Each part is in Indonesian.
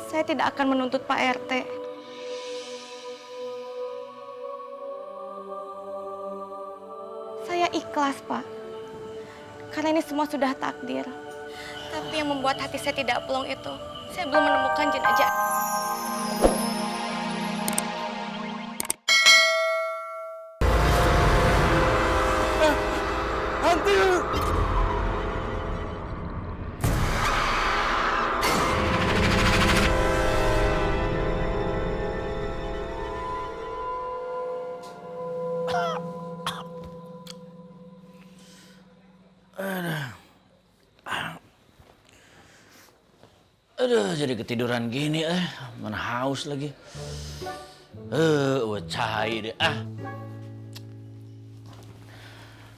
saya tidak akan menuntut Pak RT. Saya ikhlas, Pak. Karena ini semua sudah takdir. Tapi yang membuat hati saya tidak plong itu, saya belum menemukan jenazah. Hantu! Aduh, jadi ketiduran gini, mana haus lagi. Cai deh,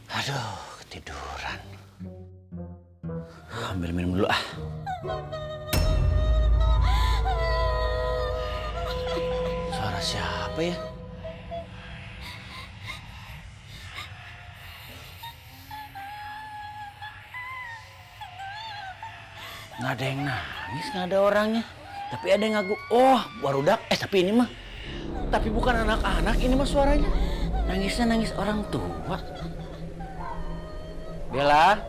Aduh, ketiduran. Ambil minum dulu, Suara siapa ya? Nggak ada yang nangis, nggak ada orangnya. Tapi ada yang ngaku, oh barudak. Tapi ini mah, tapi bukan anak-anak, ini mah suaranya. Nangisnya nangis orang tua. Bella?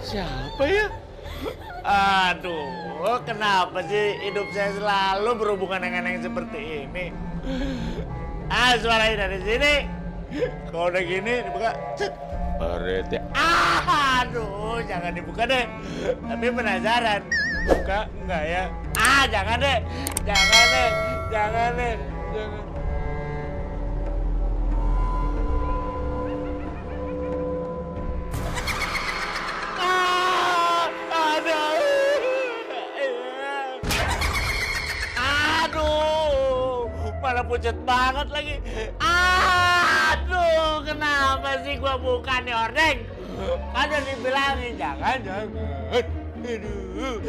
Siapa ya? Aduh, kenapa sih hidup saya selalu berhubungan dengan yang seperti ini? Suaranya dari sini. Kalau udah gini dibuka, cet, Pak ya. Aduh, jangan dibuka deh. Tapi penasaran, buka enggak ya? Jangan deh, jangan deh, jangan deh, jangan. Malah pucet banget lagi. Aduh, kenapa sih gua buka nih ordeng? Kan udah dibilangin jangan. Aduh,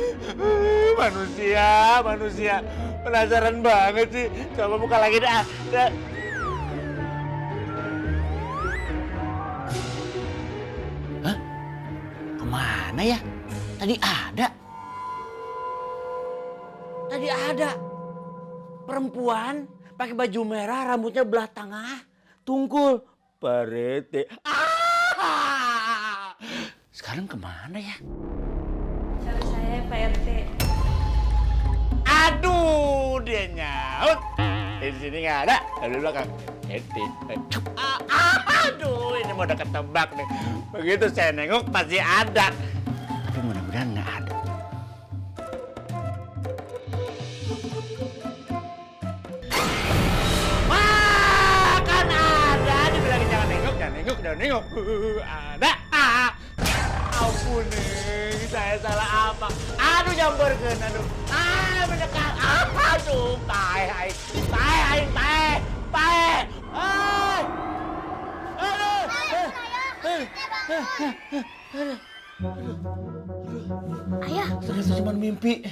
manusia. Penasaran banget sih. Coba buka lagi dah. Hah? Kemana ya? Tadi ada. Perempuan pakai baju merah, rambutnya belah tengah, tungkul. Pak RT. Sekarang kemana ya? Cari saya, Pak RT. Aduh, dia nyaut. Di sini nggak ada, di belakang. Aduh, ini mau udah ketebak nih. Begitu saya nengok pasti ada. Tapi mudah-mudahan nggak ada. Jangan nengok. Ada. Ampun nih, saya salah apa? Aduh, nyamberkeun, aduh. Mendekat. Aduh, tae. Ayah. Ternyata cuma mimpi.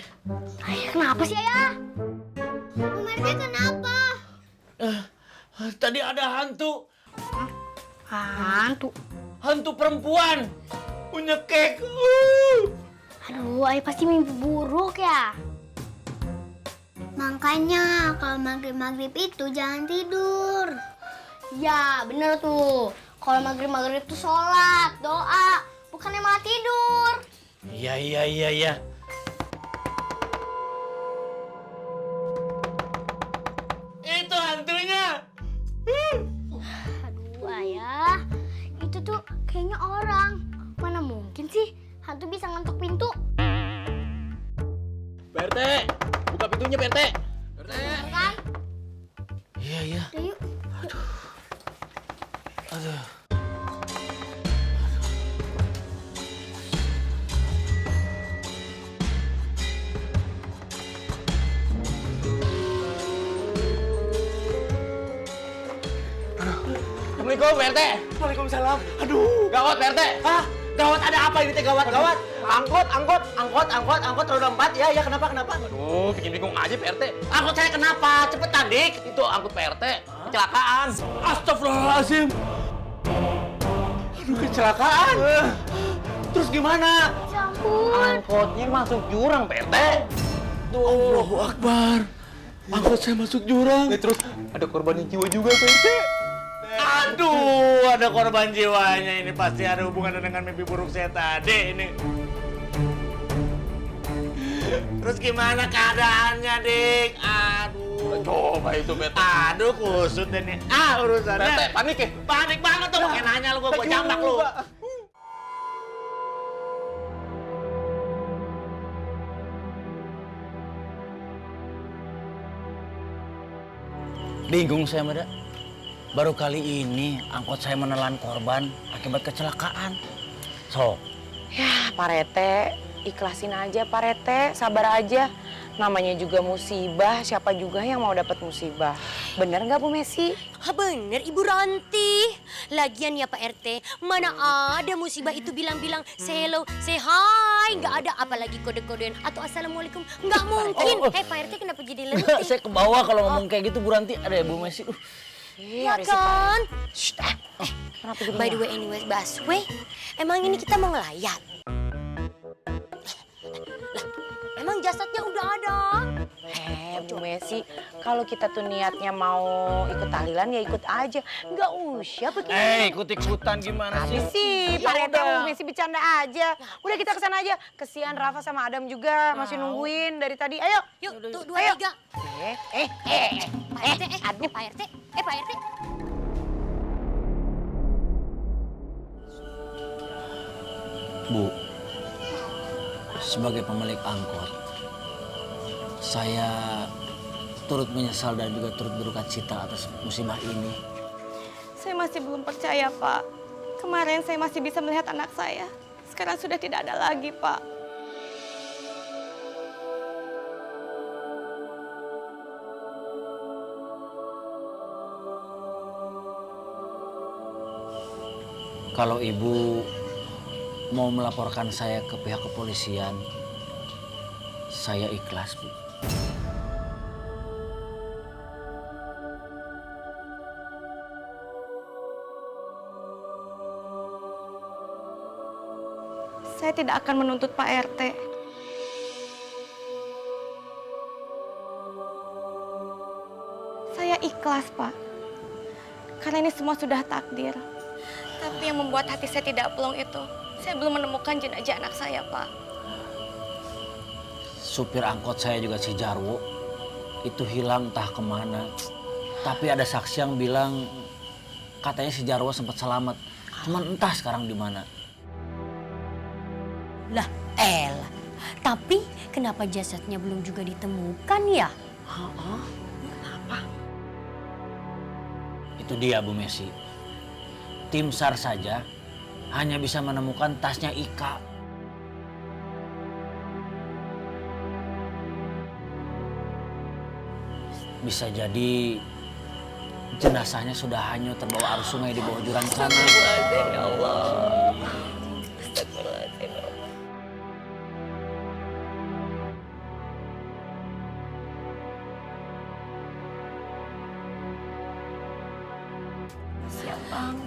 Ayah, kenapa sih, Ayah? Umarnya kenapa? Tadi ada hantu. Hantu? Hantu perempuan. Punya kek. Aduh, Ayah pasti mimpi buruk ya. Makanya kalau maghrib-maghrib itu jangan tidur. Ya, bener tuh. Kalau maghrib-maghrib itu sholat, doa. Bukannya malah tidur. Iya. Itu hantunya. Aduh, Ayah. Itu tuh kayaknya orang. Mana mungkin sih hantu bisa ngetok pintu? Pak RT, buka pintunya Pak RT. Pak RT. Kan? Iya. Udah yuk. Aduh. Assalamualaikum Pak RT. Waalaikumsalam. Aduh, gawat Pak RT. Hah? Gawat ada apa ini teh gawat? Angkot roda 4 ya kenapa? Aduh, bikin bingung aja Pak RT. Angkot saya kenapa? Cepetan dik. Itu angkut Pak RT, kecelakaan. Astagfirullahaladzim. Aduh, kecelakaan. Terus gimana? Ya ampun. Angkotnya masuk jurang, Pak RT. Allahu Akbar. Angkot saya masuk jurang. Terus ada korban jiwa juga, Pak RT. Aduh, ada korban jiwanya ini pasti ada hubungannya dengan mimpi buruk saya tadi ini. Terus gimana keadaannya, Dik? Aduh. Coba itu, Pak RT. Aduh, kusut ini. Urusannya. Pak RT, panik ya? Panik banget tuh, pakai nanya lu, gua jambak lu. Bingung saya, Mada. Baru kali ini angkot saya menelan korban akibat kecelakaan. So, Ya, Pak Rete, ikhlasin aja Pak Rete, sabar aja. Namanya juga musibah, siapa juga yang mau dapat musibah. Bener nggak Bu Messi? Bener Ibu Ranti. Lagian ya Pak RT, mana ada musibah itu bilang-bilang say hello, say hi. Nggak ada, apalagi kode-kodean atau assalamualaikum. Nggak mungkin. Pak RT kenapa jadi lentik? saya ke bawah kalau ngomong kayak gitu, Bu Ranti. Ada ya Bu Messi. Ya kan? Kenapa gitu? By the way, anyways, Baswe, emang ini kita mau ngelayat? Lah, emang jasadnya udah ada. Bu Messi, kalau kita tuh niatnya mau ikut tahlilan ya ikut aja. Nggak usah begini. Ikut-ikutan gimana Tapi sih, Pak Rete Bu Messi bercanda aja. Udah kita kesana aja. Kesian Rafa sama Adam juga masih nungguin dari tadi. Ayo. Yuk, tuh 2, Ayo. 3. Pak RT, Pak RT, Pak RT. Bu, sebagai pemilik angkot, saya turut menyesal dan juga turut berduka cita atas musibah ini. Saya masih belum percaya, Pak. Kemarin saya masih bisa melihat anak saya. Sekarang sudah tidak ada lagi, Pak. Kalau Ibu mau melaporkan saya ke pihak kepolisian, saya ikhlas, Bu. Saya tidak akan menuntut Pak RT. Saya ikhlas, Pak. Karena ini semua sudah takdir. Tapi yang membuat hati saya tidak plong itu, saya belum menemukan jenazah anak saya, Pak. Supir angkot saya juga si Jarwo, itu hilang entah kemana. Tapi ada saksi yang bilang katanya si Jarwo sempat selamat. Cuman entah sekarang di mana. Lah, elah. Tapi kenapa jasadnya belum juga ditemukan ya? Itu dia, Bu Messi. Tim SAR saja hanya bisa menemukan tasnya Ika. Bisa jadi jenazahnya sudah hanyut terbawa arus sungai di bawah jurang sana. Ya Allah.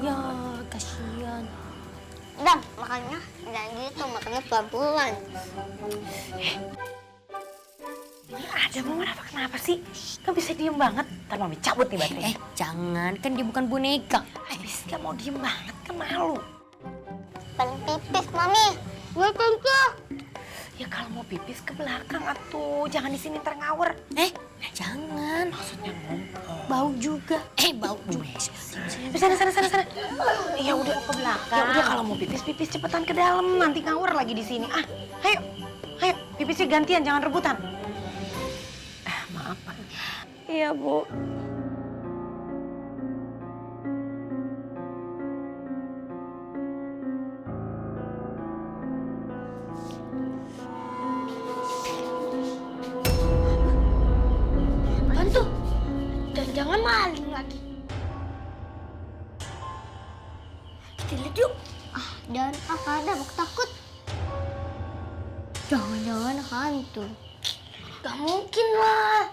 Ya, kasihan. Dam, makannya jangan gitu, makannya pelan-pelan. Ada Bu, kenapa sih? Kan bisa diem banget. Ntar Mami cabut nih baterainya. Jangan, kan dia bukan boneka. Habis nggak mau diem banget, kan malu. Pengen pipis, Mami. Gue tentu. Ya kalau mau pipis ke belakang atuh, jangan di sini ntar ngawur. Jangan. Maksudnya ngumpul. Bau juga. Bau juga. Sana. Ya udah ke belakang. Ya udah kalau mau pipis cepetan ke dalam, nanti ngawur lagi di sini. Ayo, pipisnya gantian, jangan rebutan. Maaf Pak. Iya, Bu. Bantu. Dan jangan maling lagi. Kita lihat yuk. Dan ada aku takut. Jangan-jangan hantu. Gak mungkin lah.